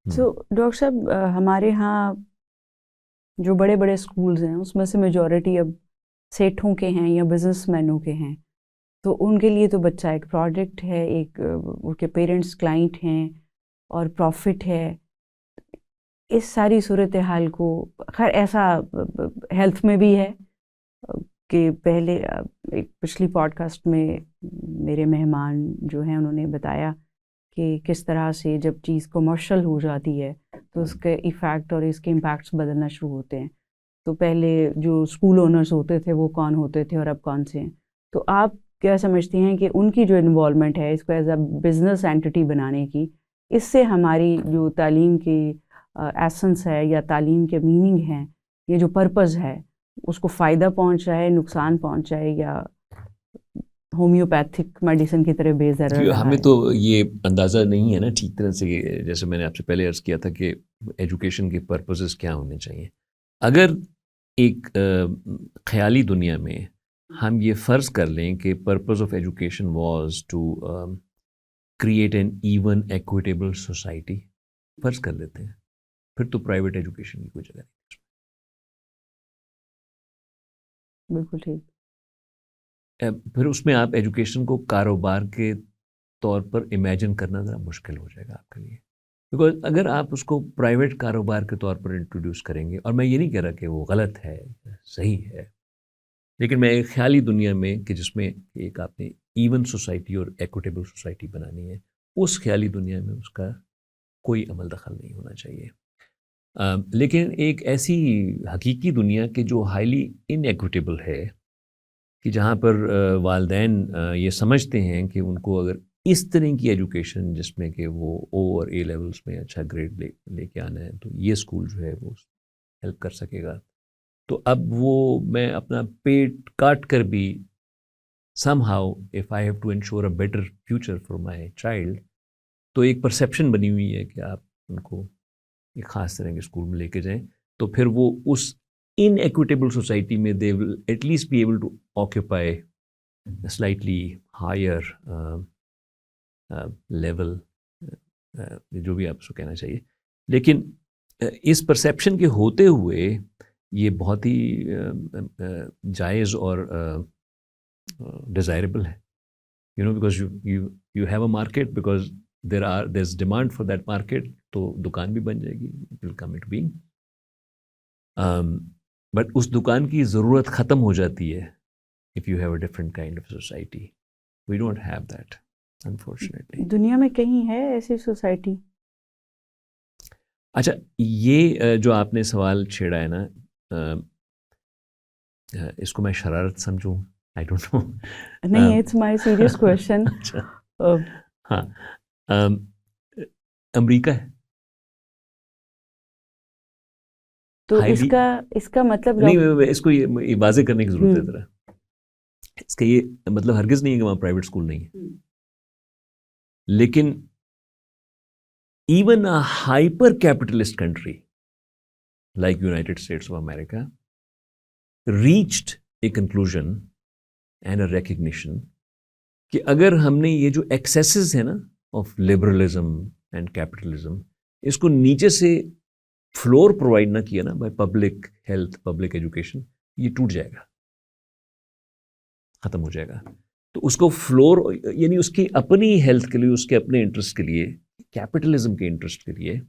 तो डॉक्टर साहब हमारे यहाँ जो बड़े बड़े स्कूल्स हैं उसमें से मेजॉरिटी अब सेठों के हैं या बिजनेसमैनों के हैं, तो उनके लिए तो बच्चा एक प्रोडक्ट है, एक उनके पेरेंट्स क्लाइंट हैं और प्रॉफिट है। इस सारी सूरत हाल को, खैर ऐसा हेल्थ में भी है कि पहले एक पिछली पॉडकास्ट में मेरे मेहमान जो हैं उन्होंने बताया कि किस तरह से जब चीज़ कमर्शियल हो जाती है तो उसके इफ़ेक्ट और इसके इम्पैक्ट्स बदलना शुरू होते हैं। तो पहले जो स्कूल ओनर्स होते थे वो कौन होते थे और अब कौन से हैं? तो आप क्या समझती हैं कि उनकी जो इन्वॉल्वमेंट है इसको एज अ बिजनेस एंटिटी बनाने की, इससे हमारी जो तालीम की एसेंस है या तालीम के मीनिंग है, ये जो पर्पस है, उसको फ़ायदा पहुंच रहा है, नुकसान पहुंच रहा है या होम्योपैथिक मेडिसिन की तरह बेज़र रहा हमें है? तो ये अंदाज़ा नहीं है ना ठीक तरह से, जैसे मैंने आपसे पहले अर्ज़ किया था कि एजुकेशन के पर्पसेस क्या होने चाहिए। अगर एक ख़याली दुनिया में हम ये फ़र्ज़ कर लें कि purpose of education was to create an even equitable society, फ़र्ज़ कर लेते हैं, फिर तो प्राइवेट एजुकेशन की कोई जगह नहीं। बिल्कुल ठीक। फिर उसमें आप एजुकेशन को कारोबार के तौर पर इमेजिन करना ज़रा मुश्किल हो जाएगा आपके लिए, बिकॉज अगर आप उसको प्राइवेट कारोबार के तौर पर इंट्रोड्यूस करेंगे, और मैं ये नहीं कह रहा कि वो गलत है, सही है, लेकिन मैं एक ख्याली दुनिया में कि जिसमें एक आपने इवन सोसाइटी और एक्विटेबल सोसाइटी बनानी है, उस ख्याली दुनिया में उसका कोई अमल दखल नहीं होना चाहिए। लेकिन एक ऐसी हकीकी दुनिया कि जो हाईली इनएक्विटेबल है, कि जहाँ पर वालिदैन ये समझते हैं कि उनको अगर इस तरह की एजुकेशन जिसमें कि वो ओ और ए लेवल्स में अच्छा ग्रेड लेके आना है, तो ये स्कूल जो है वो हेल्प कर सकेगा। तो अब वो मैं अपना पेट काट कर भी somehow if I have to ensure a better future for my child, तो एक परसेप्शन बनी हुई है कि आप उनको एक ख़ास तरह के स्कूल में लेके जाएं, तो फिर वो उस इनएक्विटेबल सोसाइटी में they will at least be able to occupy slightly higher level, जो भी आप उसको कहना चाहिए। लेकिन इस परसेप्शन के होते हुए ये बहुत ही जायज़ और डिज़ायरेबल है, you know, because you have a market, because there is demand for that market, तो दुकान भी बन जाएगी, it will come it being. But उस दुकान की ज़रूरत ख़त्म हो जाती है if you have a different kind of society. We don't have that, unfortunately. दुनिया में कहीं है ऐसी सोसाइटी? अच्छा, ये जो आपने सवाल छेड़ा है ना, इसको मैं शरारत समझूं, आई डोंट नो। नहीं, इट्स माय सीरियस क्वेश्चन। अच्छा, हाँ, अम, अमेरिका है तो हाईली, इसका इसका मतलब नहीं इसको ये वाजे करने की ज़रूरत है हम्म। ज़रा। इसका ये मतलब हरगिज़ नहीं है कि वहाँ प्राइवेट स्कूल नहीं है, लेकिन even a hyper capitalist country like United States of America reached a conclusion and a recognition कि अगर हमने ये जो एक्सेसेस है ना ऑफ लिबरलिज्म एंड कैपिटलिज्म, इसको नीचे से फ्लोर प्रोवाइड ना किया ना by public health, public education, ये टूट जाएगा, खत्म हो जाएगा। तो उसको फ्लोर, यानी उसकी अपनी हेल्थ के लिए, उसके अपने इंटरेस्ट के लिए, कैपिटलिज्म के इंटरेस्ट के लिए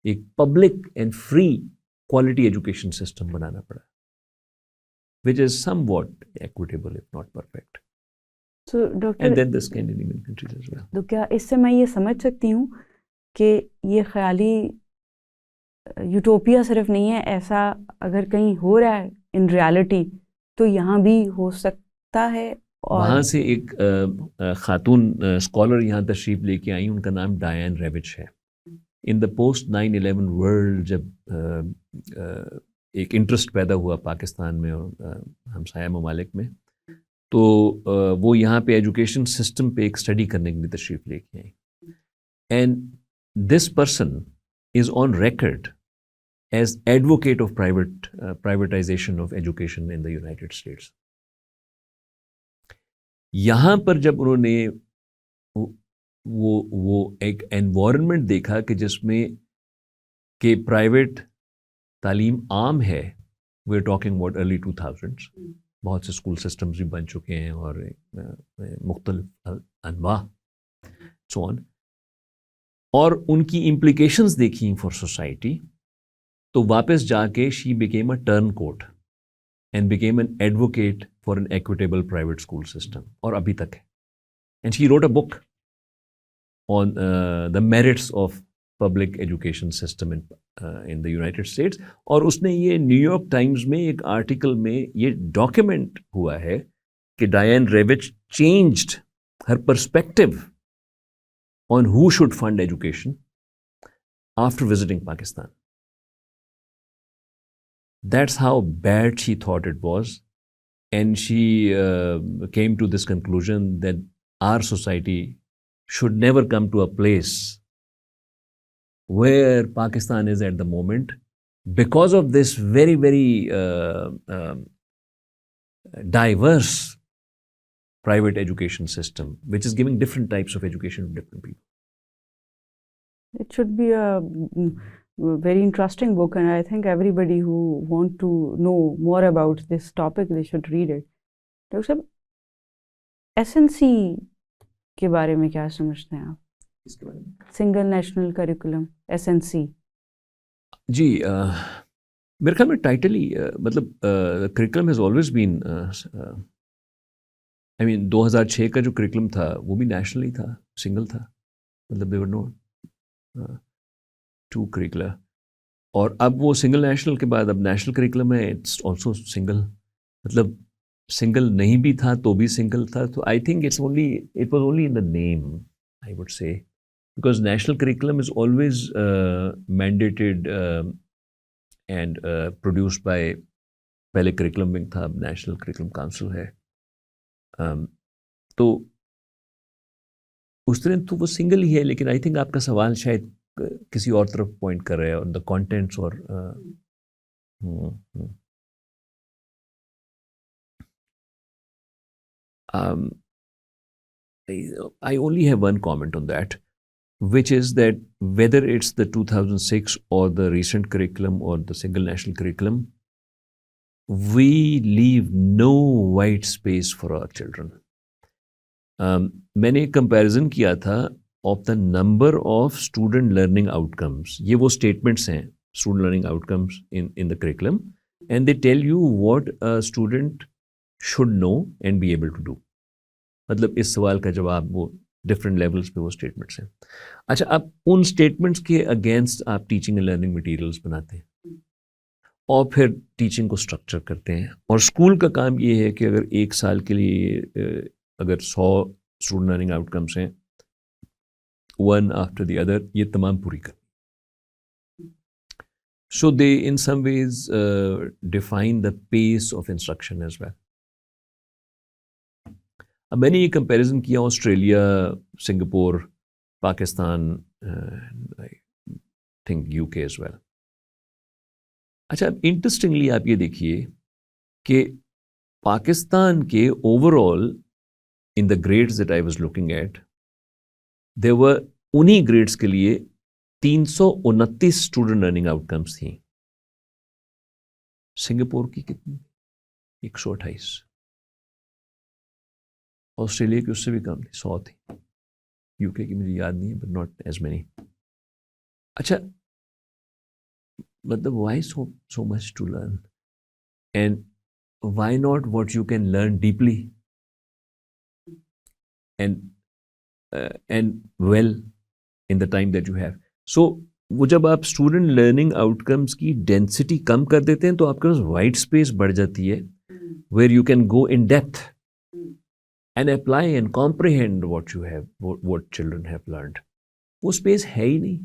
एक public and free quality education system बनाना पड़ा, which is somewhat equitable if not perfect. तो And doctor, then the Scandinavian countries as well. तो क्या इससे मैं ये समझ सकती हूँ कि ये ख्याली यूटोपिया सिर्फ नहीं है, ऐसा अगर कहीं हो रहा है इन रियलिटी तो यहाँ भी हो सकता है? और वहाँ से एक खातून स्कॉलर यहाँ तशरीफ लेके आई, उनका नाम डायन रेविच है। इन द पोस्ट 9/11 वर्ल्ड जब एक इंटरेस्ट पैदा हुआ पाकिस्तान में और हमसाया ममालिक में, तो वो यहाँ पे एजुकेशन सिस्टम पे एक स्टडी करने के लिए तशरीफ लेके आई। And this person is on record as advocate of privatization of education in the United States. यहाँ पर जब उन्होंने वो एक एनवायरनमेंट देखा कि जिसमें कि प्राइवेट तालीम आम है, we are talking about early 2000s, बहुत से स्कूल सिस्टम्स भी बन चुके हैं और मुख्तलिफ अनवा सो ऑन, और उनकी इम्प्लीकेशंस देखी फॉर सोसाइटी, तो वापस जाके she became a turncoat and became an advocate for an equitable private school system, और अभी तक है. And she wrote a book on the merits of public education system in the United States. और उसने ये New York times में एक article में ये डॉक्यूमेंट हुआ है कि डायन रेविच changed her perspective on who should fund education after visiting Pakistan. That's how bad she thought it was, and she came to this conclusion that our society should never come to a place where Pakistan is at the moment because of this very, very diverse private education system, which is giving different types of education to different people. It should be a very interesting book, and I think everybody who want to know more about this topic, they should read it. Dr. Sahab, SNC के बारे में क्या समझते हैं आप? इसके बारे में सिंगल नेशनल करिकुलम, SNC. जी, मेरे ख्याल में टाइटल ही मतलब curriculum has always been, I mean 2006 का जो करिकुलम था वो भी नेशनल ही था, सिंगल था, मतलब there were no two curricular, और अब वो सिंगल नेशनल के बाद अब नेशनल करिकुलम है, इट्स ऑल्सो सिंगल, मतलब सिंगल नहीं भी था तो भी सिंगल था. तो I think it was only in the name, I would say, because national curriculum is always mandated and produced by, पहले करिकुलम विंग था, अब नेशनल करिकुलम काउंसिल है. तो उस तरह तो वो सिंगल ही है, लेकिन आई थिंक आपका सवाल शायद किसी और तरफ पॉइंट कर रहा है, और द कंटेंट्स और I only have one comment on that, which is that whether it's the 2006 or the recent curriculum or the single national curriculum, we leave no white space for our children. मैंने comparison किया था of the number of student learning outcomes. ये वो statements हैं, student learning outcomes in the curriculum, and they tell you what a student should know and be able to do. मतलब इस सवाल का जवाब वो डिफरेंट लेवल्स पे वो स्टेटमेंट्स हैं. अच्छा, अब उन स्टेटमेंट्स के अगेंस्ट आप टीचिंग एंड लर्निंग मटेरियल्स बनाते हैं और फिर टीचिंग को स्ट्रक्चर करते हैं. और स्कूल का काम ये है कि अगर एक साल के लिए अगर 100 स्टूडेंट लर्निंग आउटकम्स हैं, वन आफ्टर द अदर, ये तमाम पूरी कर. So they in some ways define the pace of instruction as well. अब मैंने ये कंपैरिजन किया Australia, Singapore, Pakistan, I think UK as well. अच्छा, इंटरेस्टिंगली आप ये देखिए कि पाकिस्तान के overall in the grades that I was looking at, there were उन्हीं ग्रेड्स के लिए 329 स्टूडेंट लर्निंग आउटकम्स थी. सिंगापुर की कितनी? 128. ऑस्ट्रेलिया की उससे भी कम थी, 100 थी. यूके की मुझे याद नहीं है, बट नॉट एज मेनी. अच्छा, मतलब why so much to learn, and why not what you can learn deeply and well in the time that you have. So वो जब आप स्टूडेंट लर्निंग आउटकम्स की डेंसिटी कम कर देते हैं तो आपके पास वाइट स्पेस बढ़ जाती है, where you can go in depth and apply and comprehend what you have, what children have learned. वो स्पेस है ही नहीं.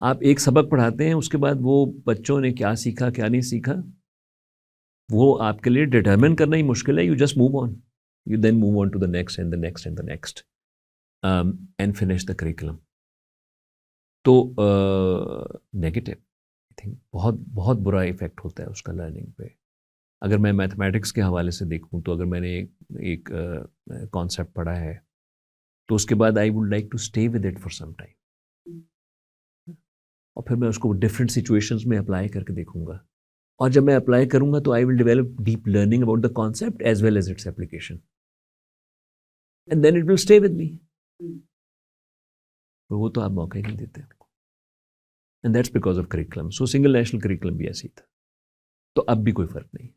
आप एक सबक पढ़ाते हैं, उसके बाद वो बच्चों ने क्या सीखा क्या नहीं सीखा वो आपके लिए डिटरमिन करना ही मुश्किल है. You just move on, you then move on to the next and the next and the next and finish the curriculum. तो नेगेटिव आई थिंक बहुत बहुत बुरा इफेक्ट होता है उसका लर्निंग पे. अगर मैं मैथमेटिक्स के हवाले से देखूं तो अगर मैंने एक कॉन्सेप्ट पढ़ा है तो उसके बाद I would like to stay with it for some time. और फिर मैं उसको डिफरेंट सिचुएशंस में अप्लाई करके देखूंगा, और जब मैं अप्लाई करूंगा तो I will develop deep learning about the concept as well as its application, and then it will stay with me. वो तो आप मौका ही नहीं देते, and that's because of curriculum. So single national curriculum भी ऐसी था, तो अब भी कोई फर्क नहीं।